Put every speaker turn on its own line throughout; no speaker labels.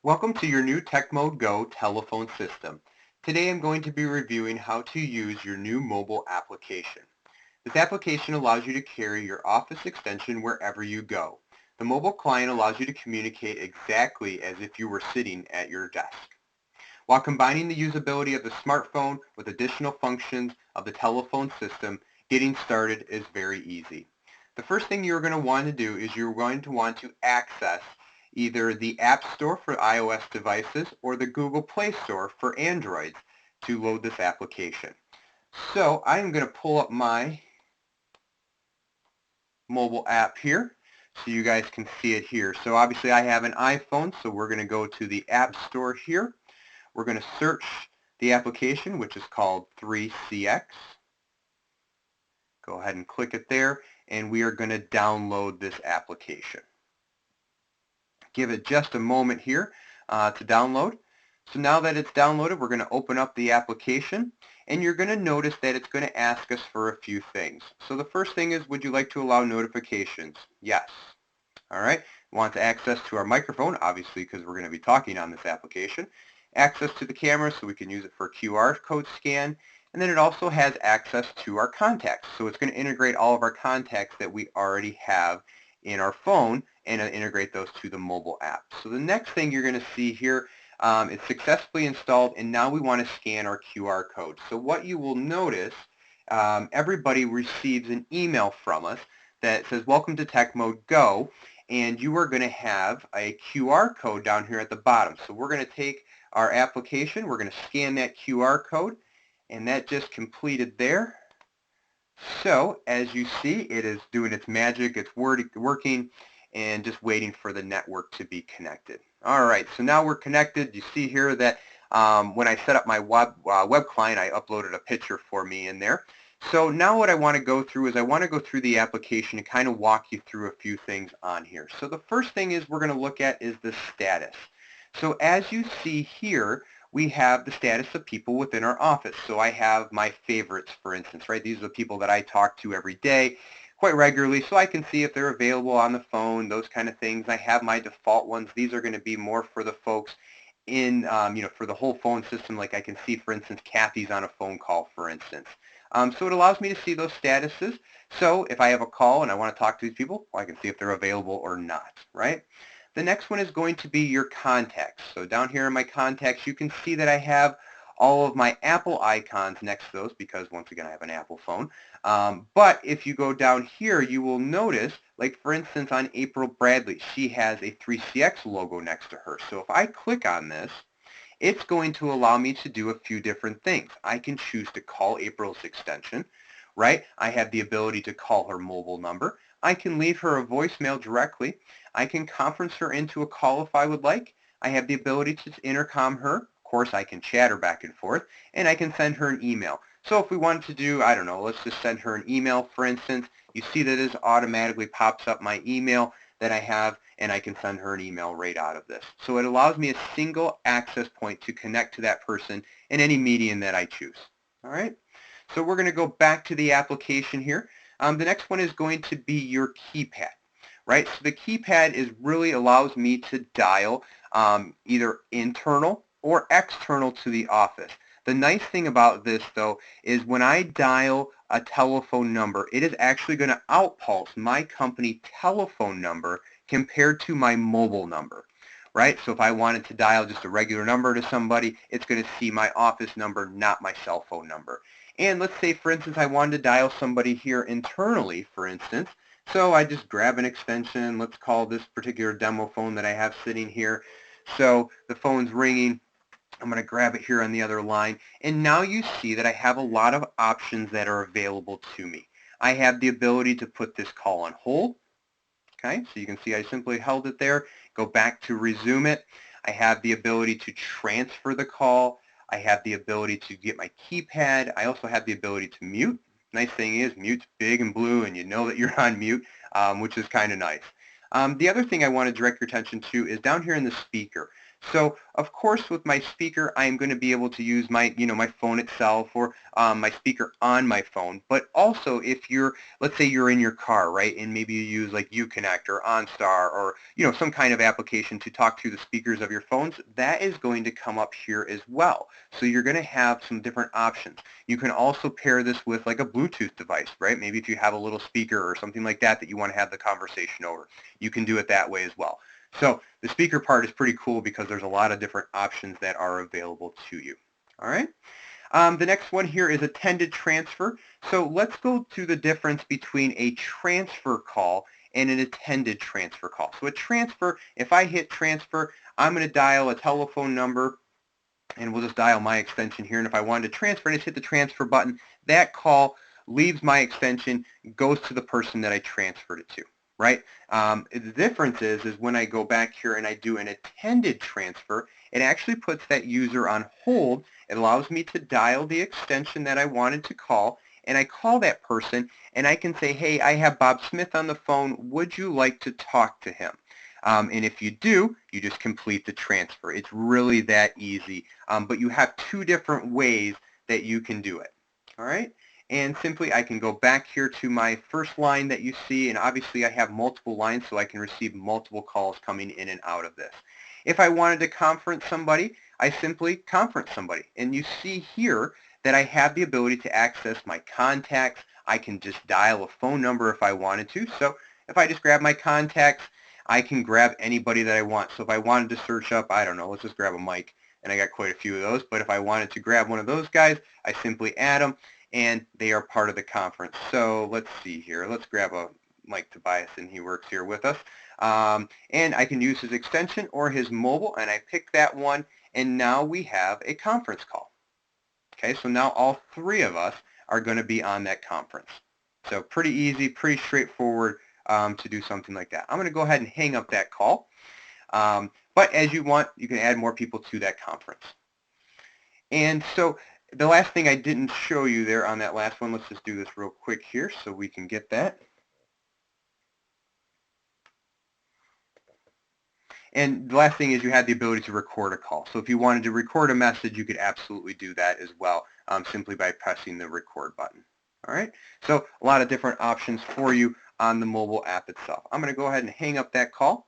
Welcome to your new TechmodeGO telephone system. Today I'm going to be reviewing how to use your new mobile application. This application allows you to carry your office extension wherever you go. The mobile client allows you to communicate exactly as if you were sitting at your desk, while combining the usability of the smartphone with additional functions of the telephone system. Getting started is very easy. The first thing you're going to want to do is you're going to want to access either the App Store for iOS devices or the Google Play Store for Androids to load this application. So I am going to pull up my mobile app here so you guys can see it here. So obviously I have an iPhone, so we're going to go to the App Store here. We're going to search the application, which is called 3CX. Go ahead and click it there, and we are going to download this application. Give it just a moment here to download. So now that it's downloaded, we're going to open up the application, and you're going to notice that it's going to ask us for a few things. So the first thing is, would you like to allow notifications? Yes. All right. We want access to our microphone, obviously, because we're going to be talking on this application. Access to the camera, so we can use it for a QR code scan. And then it also has access to our contacts. So it's going to integrate all of our contacts that we already have in our phone and integrate those to the mobile app. So the next thing you're going to see here, it's successfully installed, and now we want to scan our QR code. So what you will notice, everybody receives an email from us that says, welcome to TechmodeGO, and you are going to have a QR code down here at the bottom. So we're going to take our application, we're going to scan that QR code, and that just completed there. So as you see, it is doing its magic, it's working, and just waiting for the network to be connected. All right, so now we're connected. You see here that when I set up my web client, I uploaded a picture for me in there. So now what I want to go through is I want to go through the application and kind of walk you through a few things on here. So the first thing is we're going to look at is the status. So as you see here, we have the status of people within our office. So I have my favorites, for instance, right? These are the people that I talk to every day quite regularly, so I can see if they're available on the phone, those kind of things. I have my default ones. These are going to be more for the folks in, for the whole phone system. Like I can see, for instance, Kathy's on a phone call, for instance. So it allows me to see those statuses. So if I have a call and I want to talk to these people, well, I can see if they're available or not, right? The next one is going to be your contacts. So down here in my contacts, you can see that I have all of my Apple icons next to those because, once again, I have an Apple phone. But if you go down here, you will notice, like for instance, on April Bradley, she has a 3CX logo next to her. So if I click on this, it's going to allow me to do a few different things. I can choose to call April's extension, right? I have the ability to call her mobile number. I can leave her a voicemail directly. I can conference her into a call if I would like. I have the ability to intercom her. Of course, I can chat her back and forth, and I can send her an email. So if we wanted to do, I don't know, let's just send her an email, for instance. You see that this automatically pops up my email that I have, and I can send her an email right out of this. So it allows me a single access point to connect to that person in any medium that I choose. All right? So we're going to go back to the application here. The next one is going to be your keypad, right? So the keypad really allows me to dial either internal or external to the office. The nice thing about this, though, is when I dial a telephone number, it is actually going to outpulse my company telephone number compared to my mobile number, right? So if I wanted to dial just a regular number to somebody, it's going to see my office number, not my cell phone number. And let's say, for instance, I wanted to dial somebody here internally, for instance. So I just grab an extension. Let's call this particular demo phone that I have sitting here. So the phone's ringing. I'm going to grab it here on the other line. And now you see that I have a lot of options that are available to me. I have the ability to put this call on hold. Okay, so you can see I simply held it there, go back to resume it. I have the ability to transfer the call. I have the ability to get my keypad. I also have the ability to mute. Nice thing is mute's big and blue and you know that you're on mute, which is kind of nice. The other thing I want to direct your attention to is down here in the speaker. So of course with my speaker, I'm going to be able to use my, my phone itself or my speaker on my phone. But also if you're, let's say you're in your car, right? And maybe you use like Uconnect or OnStar or, some kind of application to talk through the speakers of your phones, that is going to come up here as well. So you're going to have some different options. You can also pair this with like a Bluetooth device, right? Maybe if you have a little speaker or something like that that you want to have the conversation over, you can do it that way as well. So the speaker part is pretty cool because there's a lot of different options that are available to you. All right. The next one here is attended transfer. So let's go through the difference between a transfer call and an attended transfer call. So a transfer, if I hit transfer, I'm going to dial a telephone number and we'll just dial my extension here. And if I wanted to transfer, I just hit the transfer button. That call leaves my extension, goes to the person that I transferred it to, right? The difference is when I go back here and I do an attended transfer, it actually puts that user on hold. It allows me to dial the extension that I wanted to call, and I call that person, and I can say, hey, I have Bob Smith on the phone. Would you like to talk to him? And if you do, you just complete the transfer. It's really that easy. But you have two different ways that you can do it. All right? And simply I can go back here to my first line that you see, and obviously I have multiple lines so I can receive multiple calls coming in and out of this. If I wanted to conference somebody, I simply conference somebody. And you see here that I have the ability to access my contacts. I can just dial a phone number if I wanted to. So if I just grab my contacts, I can grab anybody that I want. So if I wanted to search up, I don't know, let's just grab a Mike, and I got quite a few of those. But if I wanted to grab one of those guys, I simply add them, and they are part of the conference. So let's see here. Let's grab a Mike Tobias, and he works here with us. And I can use his extension or his mobile, and I pick that one, and now we have a conference call. Okay, so now all three of us are going to be on that conference. So pretty easy, pretty straightforward to do something like that. I'm going to go ahead and hang up that call. But as you want, you can add more people to that conference. And so the last thing I didn't show you there on that last one, let's just do this real quick here so we can get that. And the last thing is you have the ability to record a call. So if you wanted to record a message, you could absolutely do that as well, simply by pressing the record button. All right, so a lot of different options for you on the mobile app itself. I'm going to go ahead and hang up that call.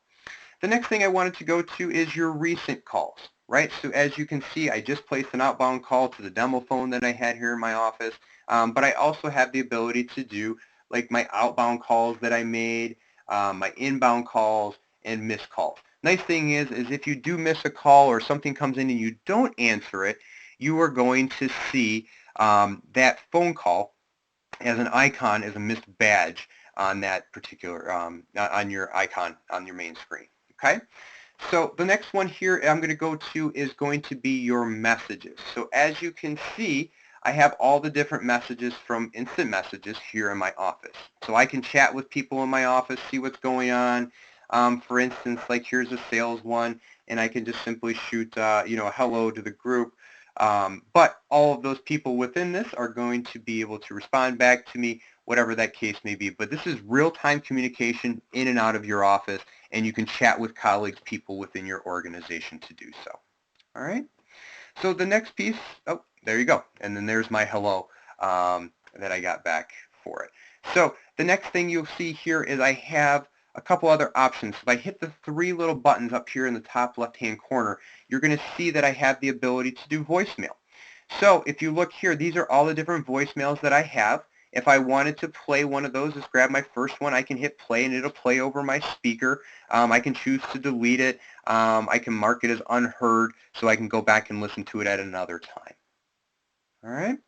The next thing I wanted to go to is your recent calls, right? So as you can see, I just placed an outbound call to the demo phone that I had here in my office, but I also have the ability to do like my outbound calls that I made, my inbound calls, and missed calls. Nice thing is if you do miss a call or something comes in and you don't answer it, you are going to see that phone call as an icon, as a missed badge on that particular, on your icon on your main screen. Okay? So the next one here I'm going to go to is going to be your messages. So as you can see, I have all the different messages from instant messages here in my office. So I can chat with people in my office, see what's going on. For instance, like here's a sales one, and I can just simply shoot, a hello to the group. But all of those people within this are going to be able to respond back to me, whatever that case may be. But this is real-time communication in and out of your office, and you can chat with colleagues, people within your organization to do so. All right? So the next piece, oh, there you go. And then there's my hello that I got back for it. So the next thing you'll see here is I have a couple other options. If I hit the three little buttons up here in the top left-hand corner, you're going to see that I have the ability to do voicemail. So if you look here, these are all the different voicemails that I have. If I wanted to play one of those, just grab my first one. I can hit play, and it'll play over my speaker. I can choose to delete it. I can mark it as unheard, so I can go back and listen to it at another time. All right.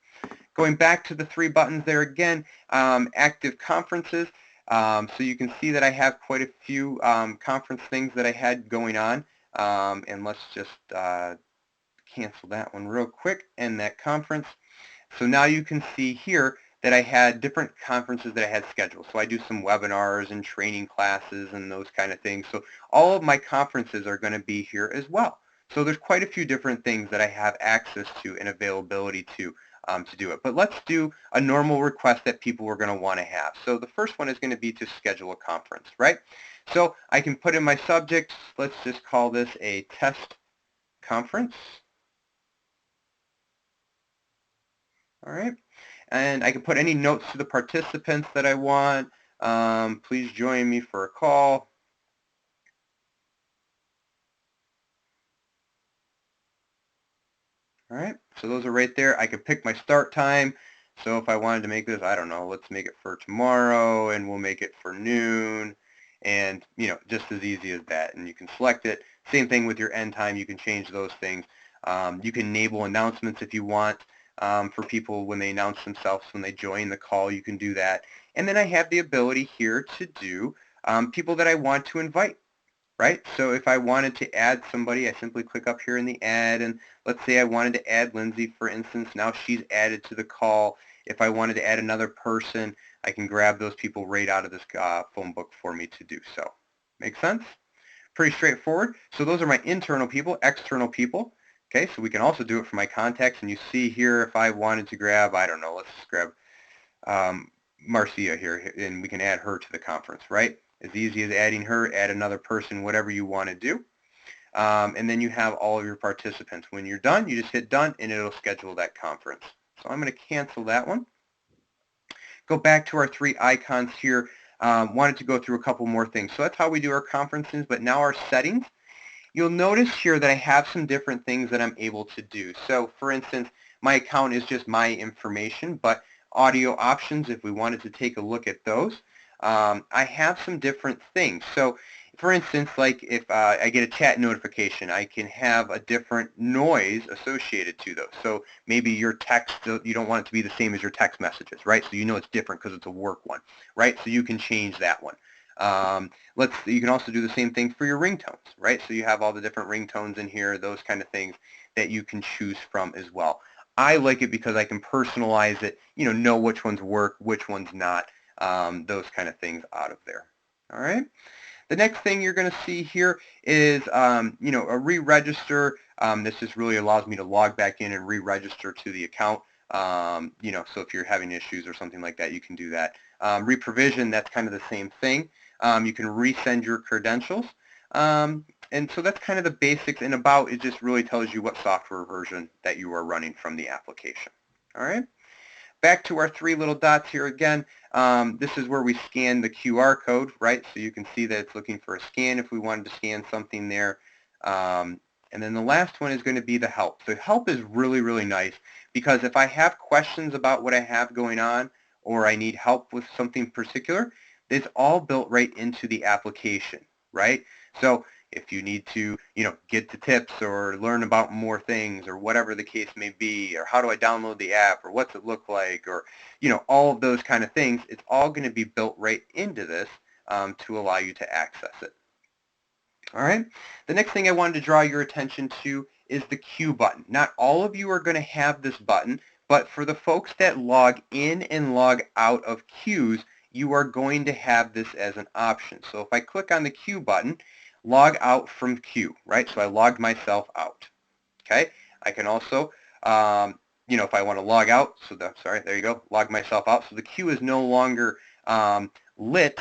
Going back to the three buttons there again, active conferences. So you can see that I have quite a few conference things that I had going on. And let's just cancel that one real quick, end that conference. So now you can see here that I had different conferences that I had scheduled. So I do some webinars and training classes and those kind of things. So all of my conferences are going to be here as well. So there's quite a few different things that I have access to and availability to do it. But let's do a normal request that people are going to want to have. So the first one is going to be to schedule a conference, right? So I can put in my subject, let's just call this a test conference. All right. And I can put any notes to the participants that I want. Please join me for a call. All right, so those are right there. I could pick my start time. So if I wanted to make this, I don't know, let's make it for tomorrow and we'll make it for noon. And, just as easy as that. And you can select it. Same thing with your end time. You can change those things. You can enable announcements if you want for people when they announce themselves, when they join the call, you can do that. And then I have the ability here to do people that I want to invite. Right? So if I wanted to add somebody, I simply click up here in the add, and let's say I wanted to add Lindsay, for instance. Now she's added to the call. If I wanted to add another person, I can grab those people right out of this phone book for me to do so. Make sense? Pretty straightforward. So those are my internal people, external people. Okay, so we can also do it for my contacts, and you see here if I wanted to grab, I don't know, let's just grab Marcia here, and we can add her to the conference, right? As easy as adding her, add another person, whatever you want to do. And then you have all of your participants. When you're done, you just hit done, and it'll schedule that conference. So I'm going to cancel that one. Go back to our three icons here. Wanted to go through a couple more things. So that's how we do our conferences, but now our settings. You'll notice here that I have some different things that I'm able to do. So for instance, my account is just my information, but audio options, if we wanted to take a look at those, I have some different things. So for instance, like if I get a chat notification, I can have a different noise associated to those. So maybe your text, you don't want it to be the same as your text messages, right? So you know it's different because it's a work one, right? So you can change that one. You can also do the same thing for your ringtones, right? So you have all the different ringtones in here, those kind of things that you can choose from as well. I like it because I can personalize it, know which ones work, which ones not, those kind of things out of there. All right. The next thing you're going to see here is, a re-register. This just really allows me to log back in and re-register to the account. So if you're having issues or something like that, you can do that. Reprovision, that's kind of the same thing. You can resend your credentials. And so that's kind of the basics, and about it just really tells you what software version that you are running from the application. All right. Back to our three little dots here again. This is where we scan the QR code, right? So you can see that it's looking for a scan if we wanted to scan something there. And then the last one is going to be the help. So help is really, really nice because if I have questions about what I have going on or I need help with something particular, it's all built right into the application, right? So if you need to, get the tips or learn about more things or whatever the case may be, or how do I download the app or what's it look like, or, all of those kind of things, it's all going to be built right into this to allow you to access it. All right. The next thing I wanted to draw your attention to is the queue button. Not all of you are going to have this button, but for the folks that log in and log out of queues, you are going to have this as an option. So if I click on the queue button, log out from queue, right? So I logged myself out. Okay. I can also, if I want to log out, there you go, log myself out. So the queue is no longer lit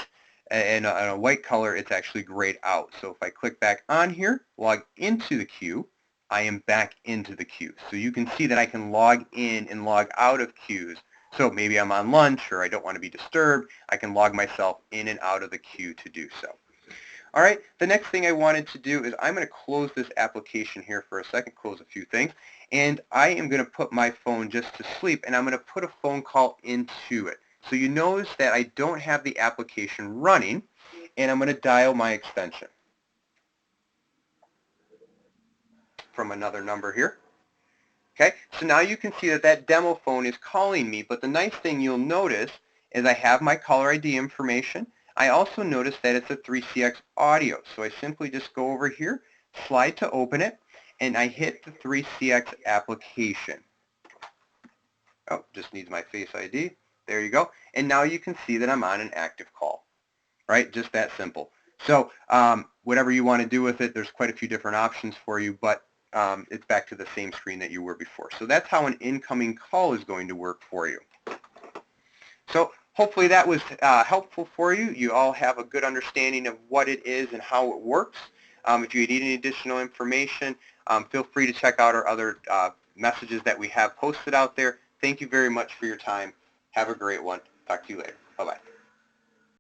in a white color, it's actually grayed out. So if I click back on here, log into the queue, I am back into the queue. So you can see that I can log in and log out of queues. So maybe I'm on lunch or I don't want to be disturbed, I can log myself in and out of the queue to do so. All right, the next thing I wanted to do is I'm going to close this application here for a second, close a few things, and I am going to put my phone just to sleep, and I'm going to put a phone call into it. So you notice that I don't have the application running, and I'm going to dial my extension from another number here. Okay, so now you can see that that demo phone is calling me, but the nice thing you'll notice is I have my caller ID information. I also notice that it's a 3CX audio, so I simply just go over here, slide to open it, and I hit the 3CX application. Oh, just needs my Face ID. There you go. And now you can see that I'm on an active call, right? Just that simple. So whatever you want to do with it, there's quite a few different options for you, but it's back to the same screen that you were before. So that's how an incoming call is going to work for you. So hopefully that was helpful for you. You all have a good understanding of what it is and how it works. If you need any additional information, feel free to check out our other messages that we have posted out there. Thank you very much for your time. Have a great one. Talk to you later. Bye-bye.